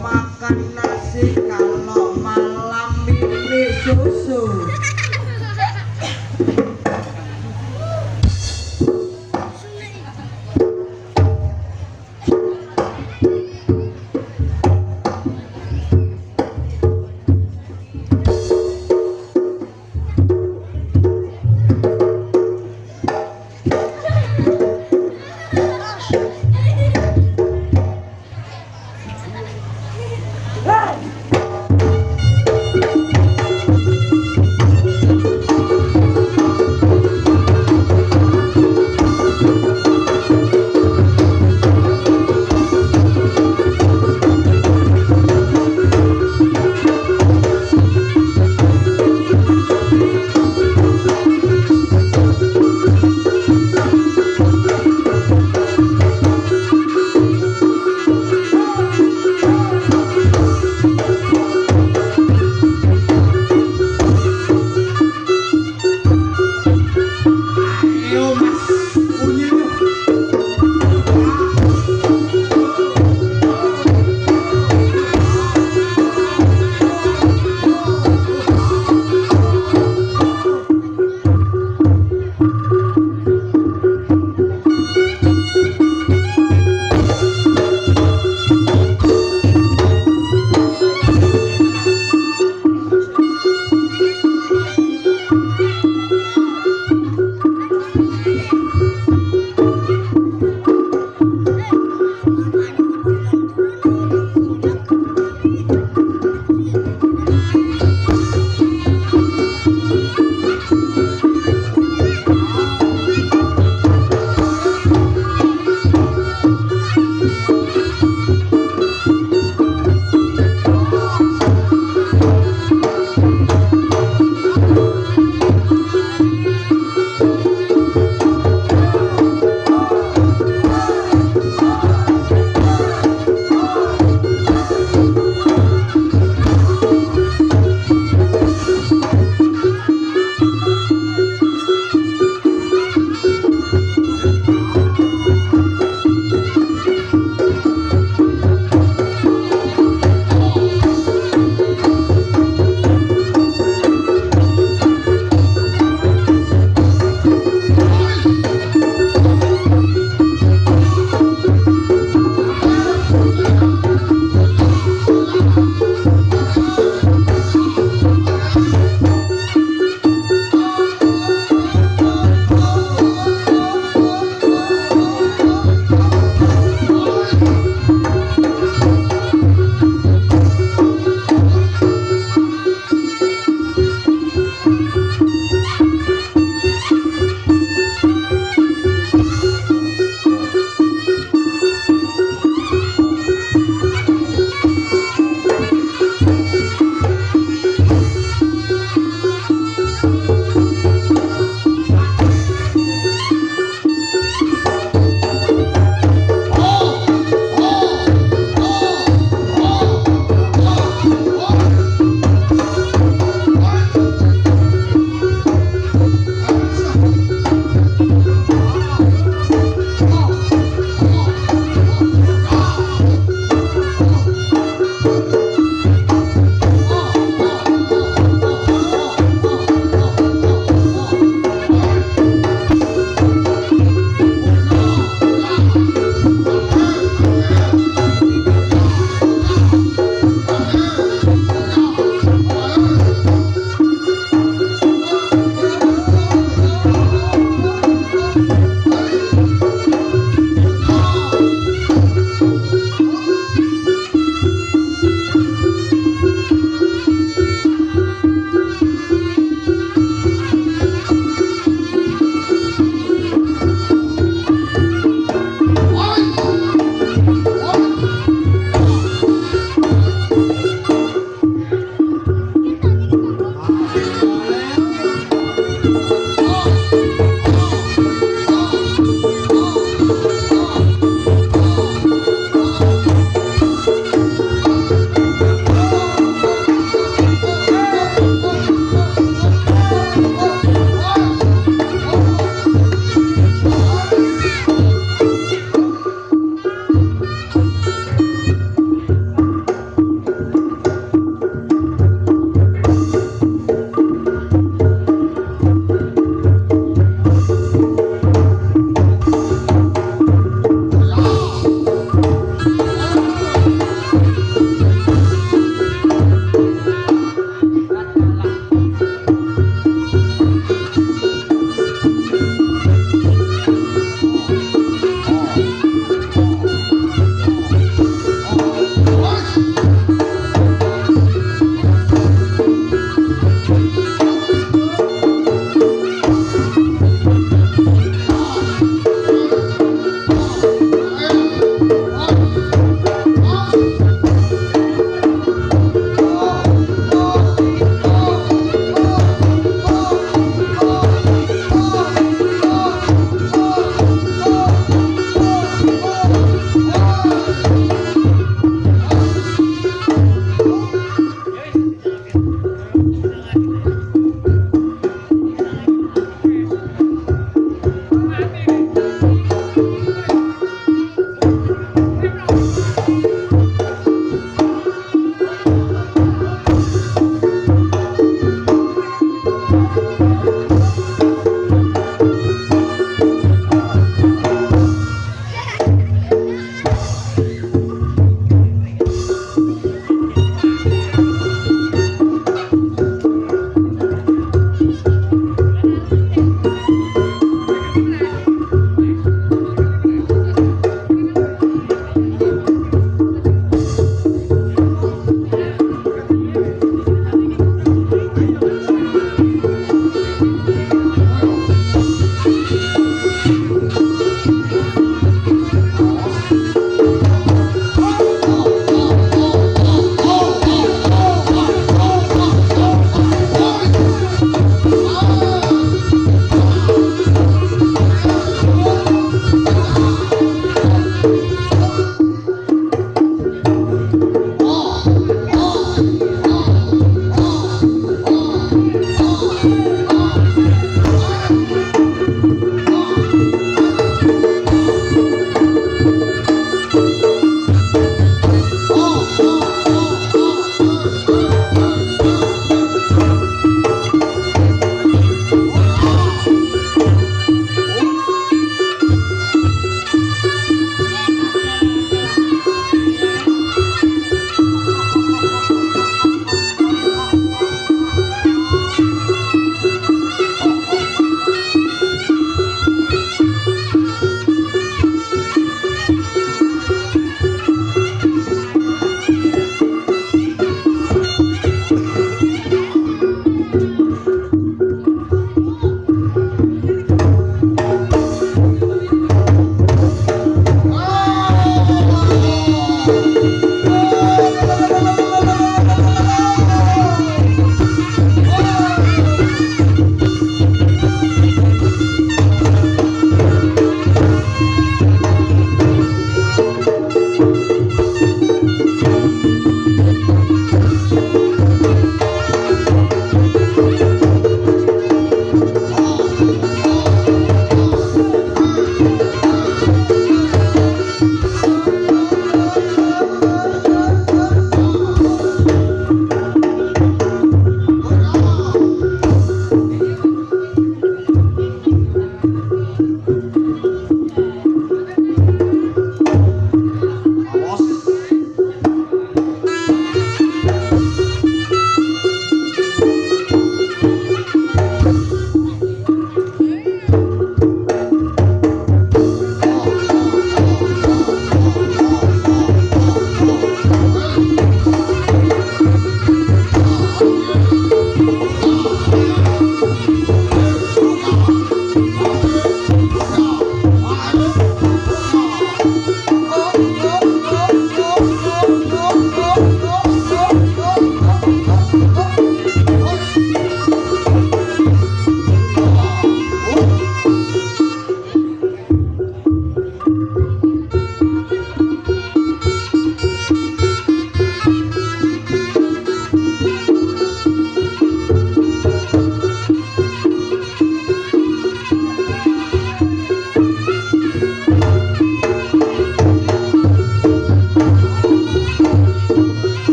makan nasi, kalau malam ini susu.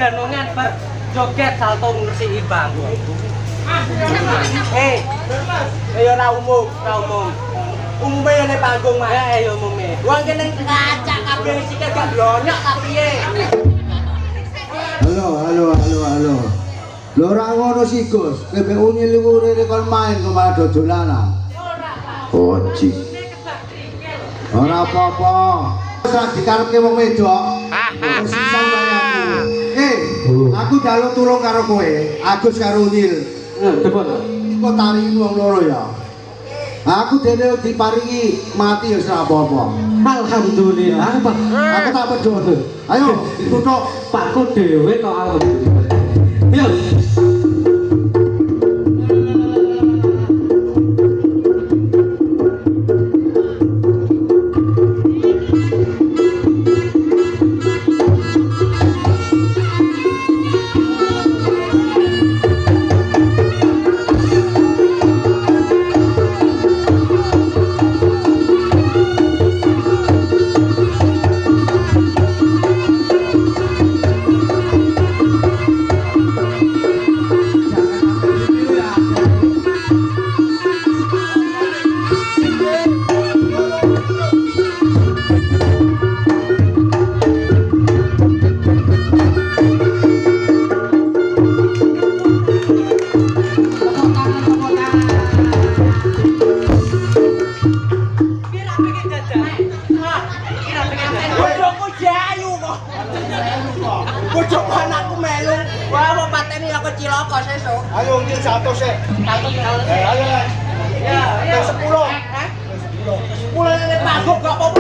Ganungan berjoget salto ngresiki bangku. Ya ora umum. Umume nek panggung mah ya umume. Wong kene kaca kabeh sikil gak blonyok ta piye? Halo. Lho ora ngono sih, Gus. PPU nyelure kon main kok malah dodolanan. Oji. Ora apa-apa. Ora dikarepke wong wedok. Wis iso bayarku. Aku jaluk tulung karo kowe, Agus karo Unil. Depon. Kok taringi wong loro ya. Aku dene diparingi mati ya ora apa-apa. Alhamdulillah, Pak. Aku tak pedhot. Ayo, tutuk Pakku dhewe kok alhamdulillah. Yo. Bojok anakku melu. Wah, mau pateni aku ciloko sesuk. Ayo ngil 100 sik. 100 Ayo. Ya, 10. 10 nek panggung gak apa-apa.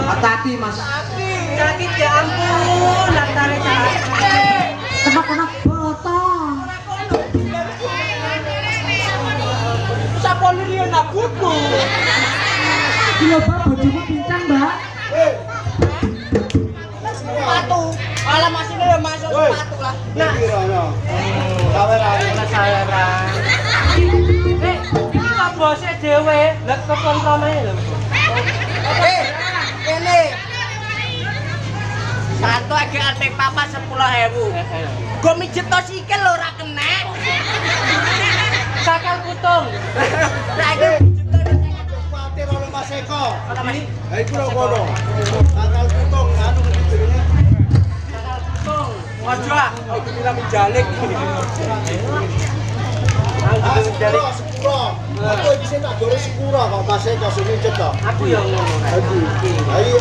Hati-hati Mas. Sakit ya ampun, lantare sakit. Kena botol. Sapone riyen akuku. Gila Mbak, bojoku pincang Mbak. Sepatu. Ala masine ya masuk sepatu lah. Nah, saweran. Saweran. Iki kok bose dhewe, lek kekontrome lho. Kene. Santo age atik papa 10.000. Go mijet to sikil lho ora kena. Sakal putung. Lah iki Kuatir oleh Mas Eko. ora mani. Ha iku lho kono. Akal putung anu jenenge. Sakal putung. Ojo ah, iki bilang jalik. Sepuro. Aku iki sing tak gore sepuro kok Mas Eko sing mijet to. Aku ya ngono kae. Ayo.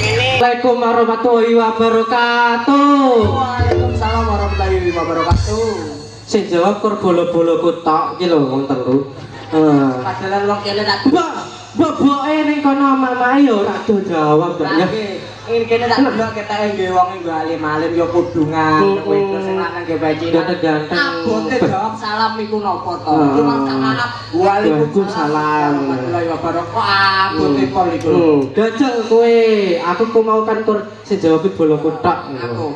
Assalamualaikum warahmatullahi wabarakatuh. Waalaikumsalam warahmatullahi wabarakatuh. Sing jawab kur bolo-boloku tok iki lho wong telu. Padahal wong kene tak Boboke ning kono mamae ya ora do jawab kok ya. Ini kene tak delok ketake nggih wong nggo alim-alim ya kudungan, wedok sing lanang nggih bajingan. Ganteng. Abote jawab salam iku napa to? Cuma tak anak Waalaikumsalam. warahmatullahi wabarakatuh. Abote pol iku. Dajal kowe, aku ku mau kan tur sing jawab boloku tok. Aku.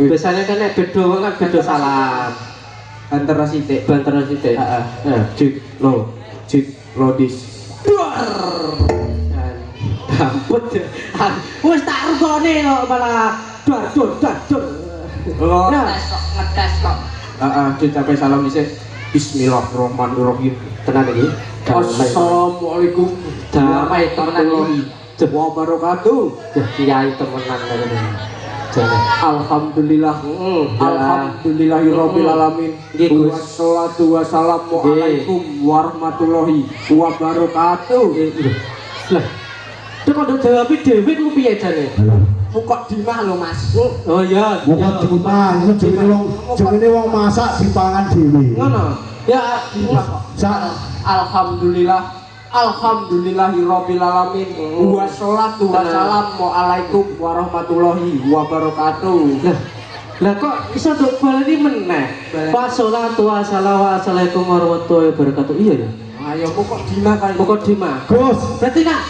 Biasanya kan nek beda wong kan beda salam. Banter sithik. Banter sithik. Heeh. Cik Lodis. Dampet. Wis tak rugone kok malah dar. Oh, ngetes kok. Heeh, dicapai salam dhisik. Bismillahirrahmanirrahim. Tenan iki. Assalamualaikum Damai temenan iki. wabarakatuh. Kiai temenan ngene. Alhamdulillah. Alhamdulillahirabbil alamin. Wassalatu wassalamu alaikum warahmatullahi wabarakatuh. Lah. Itu kok jawab dhewe ku piye jane? Mukok dimah lho Mas. Oh iya. Muka dimah, itu jenenge wong masak dipangan dhewe. Ngono. Ya, Alhamdulillahirabbil alamin. Wassalatu wassalamu alaikum warahmatullahi wabarakatuh. Lah kok iso nduk baleni meneh? Wassalatu wassalamualaikum warahmatullahi wabarakatuh. Iya ya. Ayo pokok dima kan. Pokok Dima. Gus, Berarti nak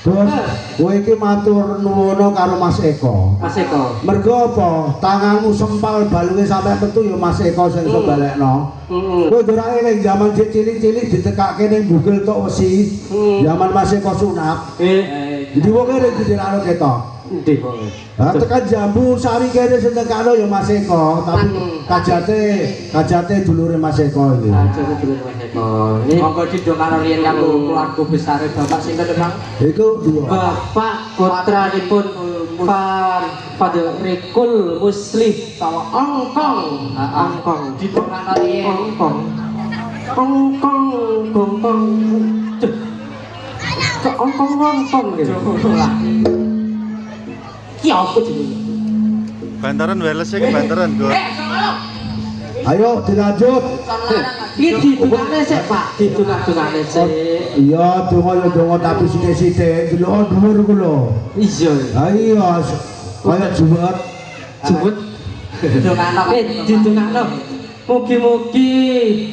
Gus, kowe iki matur nuwun karo Mas Eko. Mas Eko. Mergo apa? Tanganmu sempal balunge sampe metu ya Mas Eko sing iso balekno. Kowe ora eling zaman cilik-cilik ditekake ning Google tok wesi. Zaman Mas Eko sunat. Jadi wong kene dijelano ketok. Endi kok? Tekan Jambu Sari kene sing tekano ya Mas Eko, tapi kajate dulure Mas Eko iki. Aja dulu Mas Eko. Ini Monggo didongakno riyen kanggo keluarga besare Bapak sinten, Bang? Iku dua. Bapak putranipun Fadil Rikul Muslih tawa Ongkong. Didongakno riyen. Ongkong. Kok ongkong gitu. Ki apa jenenge? Bantaran wireless iki bantaran go. Ayo dilanjut. Iki didungakne sik, Pak. Didungak-dungakne sik. Iya, donga tapi sithik-sithik delok dhuwur ku lho. Iya. Ayo kaya juwet. Didungakno. Mugi-mugi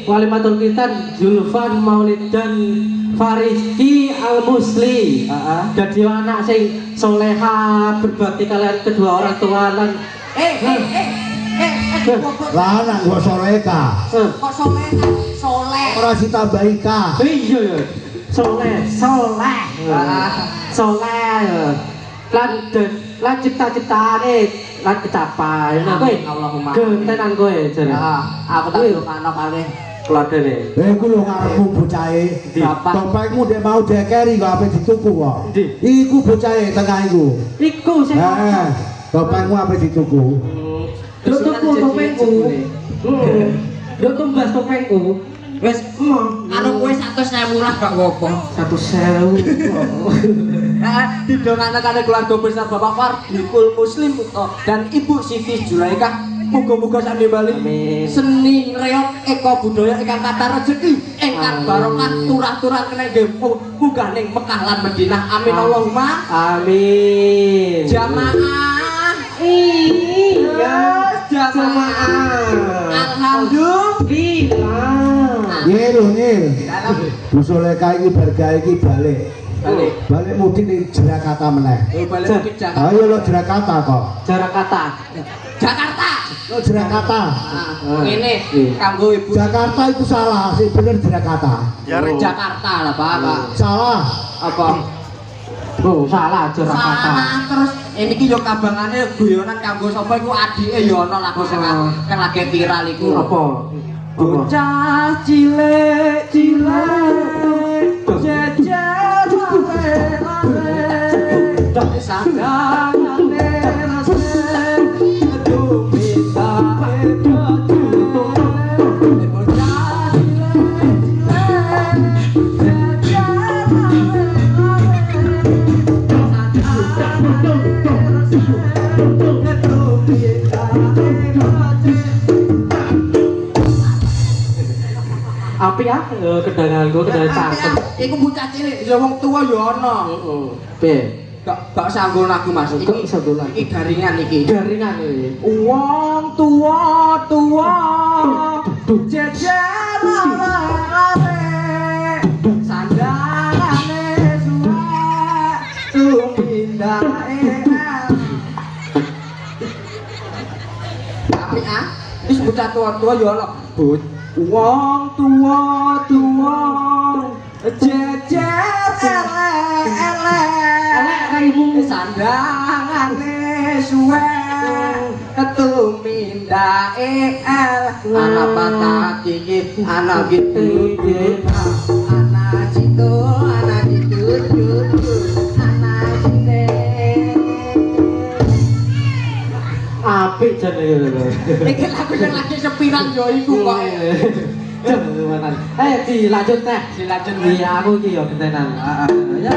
walimatul kitan Zulfan Maulid dan Fariski Al-Musli. Dadi anak sing soleha berbakti kalian kedua orang tua lan Lah anak gua soleka. Kok soleh? Ora ditambahi ka. iya ya. Soleh. Lan cipta-ciptaane lan kecapai. Nah, kowe Allahumma. gentenan kowe jare. Aku tak ndongakno kali. Keladene. Iku lho ngarepmu bocahe. Bapak. Dompetmu dek mau dekeri kok ape dituku kok. Ndi? Iku bocahe tengah iku. Iku sing Heeh. Dompetmu ape dituku. Lho tuku topengku. Lho tumbas topengku. Wis, karo kowe 100.000 lah gak apa-apa. 100.000. Didongakno karo keluarga besar Bapak Fardikul Muslim dan Ibu Siti Julaika. Muga-muga sami bali. Amin. Seni reok eko budaya ingkang kathah rezeki ingkang barokah turah-turah kena nggih muga ning Mekah lan Madinah. Amin Allahumma. Amin. Jamaah. Iya. Jamaah. Alhamdulillah. Nil. Busoleka iki bergawe iki balik. Balik mudik ning Jakarta meneh. Balik ke Jakarta. Ayo lo Jakarta kok. Jarak kata. Jakarta. Lo Jakarta. Ngene kanggo ibu Jakarta itu salah, sing bener Jakarta. Jaring Jakarta lah Pak. Salah. Apa? Oh, salah Jarak kata. Salah terus ini ki yo kabangane guyonan kanggo sapa iku adike yo ana lagu sing lagi viral iku. Apa? Bocah cilik jejer lale-lale sandangane resik tumita bocah Api ya, kedangan gue kedangan cangkem. Iku bocah cilik. ya wong tua ya ana. Piye? Gak sanggul aku Mas. Kok iso dolan? Iki garingan iki. Garingan iki. Wong tua jejer lale sandangane suwe tumindae. Tapi Wis bocah tua-tua ya ana. Wong tua jejer elek raimu. sandangane suwe tumindae anak patah gigi, anak gitu, anak situ, anak gitu, anak sini. apik jan iki lho. Iki lagu sing lagi sepiran yo iku kok. Temenan. Dilanjut teh. Dilanjut. Iya aku iki yo gentenan. Ya.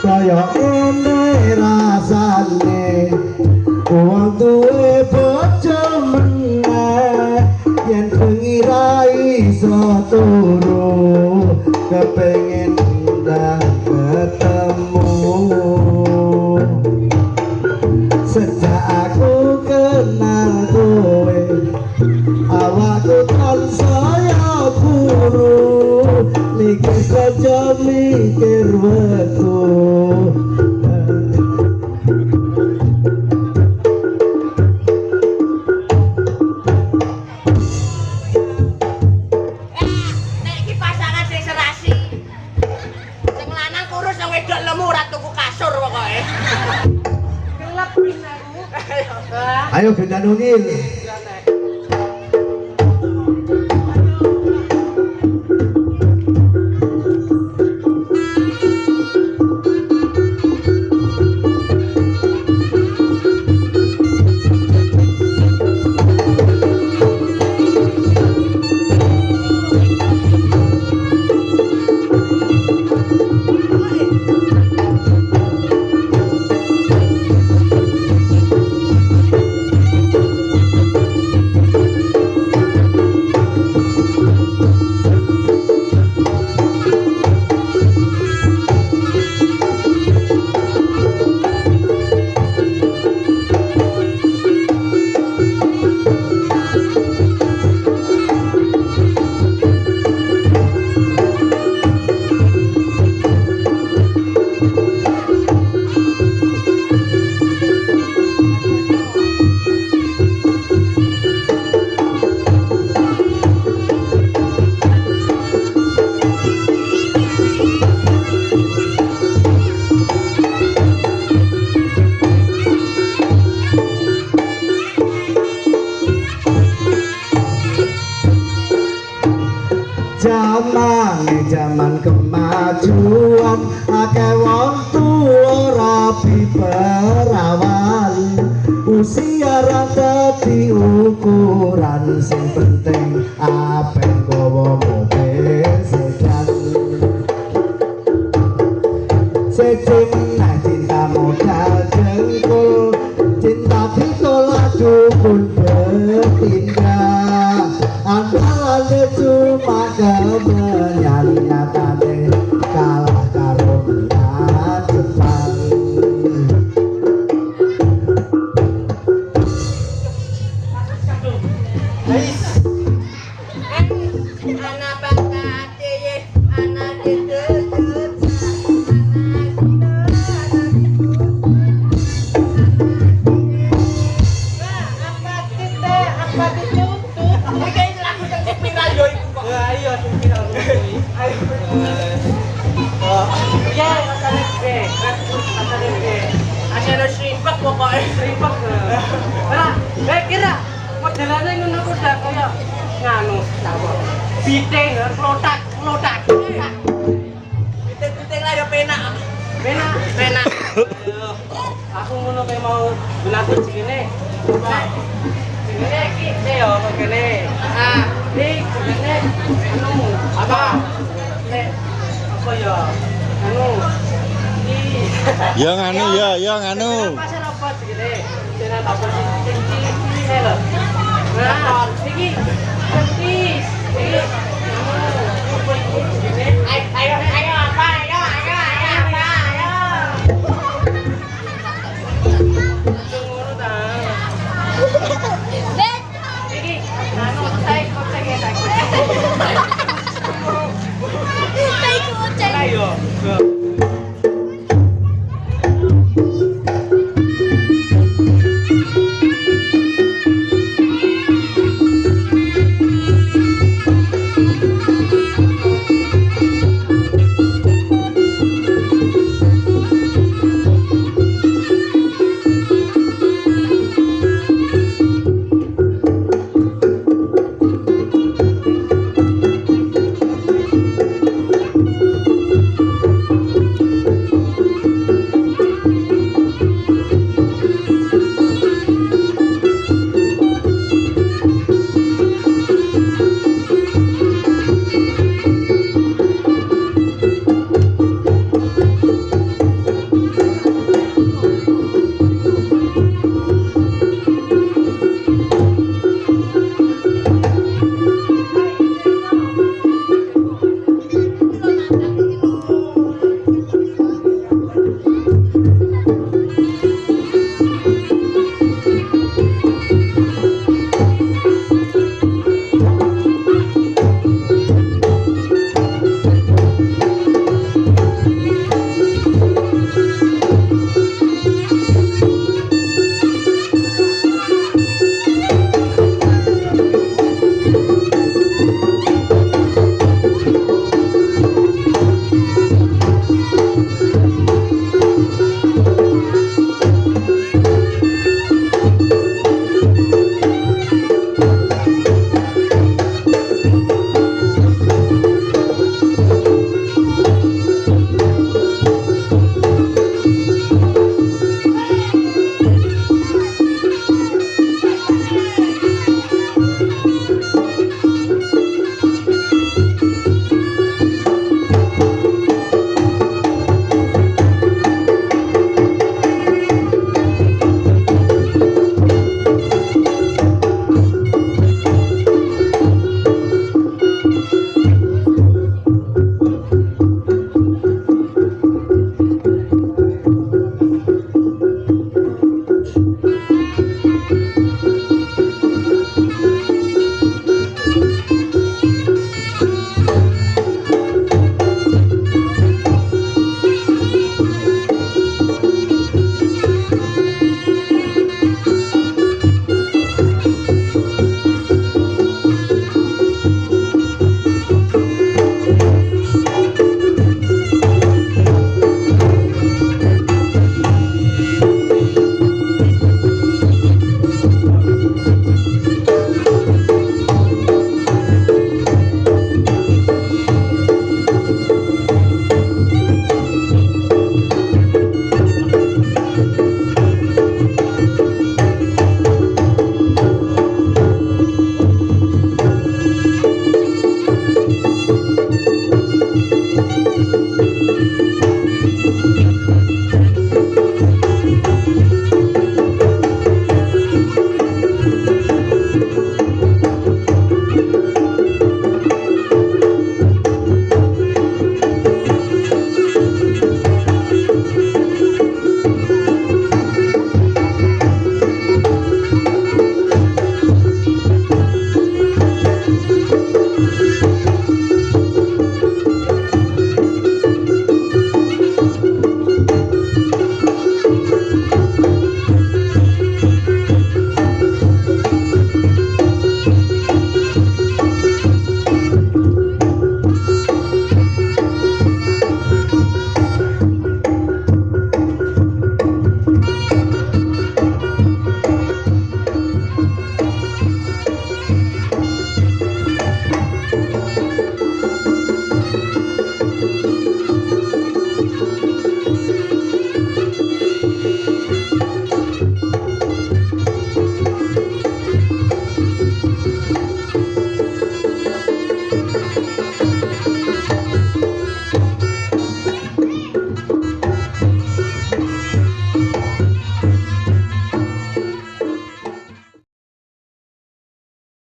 Kaya ngene rasane wong duwe bojo meneh yen bengi ra iso turu kepengin ndang ketemu sejak aku kenal kowe awakku tansaya guru mikir saja mikir wektu Nek iki pasangan sing serasi. Sing lanang kurus sing wedok lemu ora tuku kasur pokoke. Gelap wis aku. ayo gendang nungil zaman kemajuan akeh wong tuwa rapi perawan usia ra dadi ukuran sing penting apen gowo mobil sedan sejeng nah cinta modal jengkol cinta pitola dukun bertindak andalannya cuma kemenyan nyatane kalah karo minat Jepang Anak bangkate anak dedut apa dituntut iki lagu sing viral yo iku kok ya iya sing viral ayo ya asale be asale srimpek pokoke srimpek ora kira modelane ngono ku dak kaya nganu bite klotak Klodak. Piting-piting lah ya penak. Penak. Aku ngono kayak mau gunakan segini. Segini iki yo kene. Ah, Dik, segini anu apa? Nek apa ya? Anu. Iki Ya nganu ya nganu. pasar apa segini? Tenan apa sing iki lho. Nah, iki petis. Iki apa iki segini? ayo apa? Ayo apa? Ayo. Ngono ta. Iki anu saya kocek ya saya. Ayo.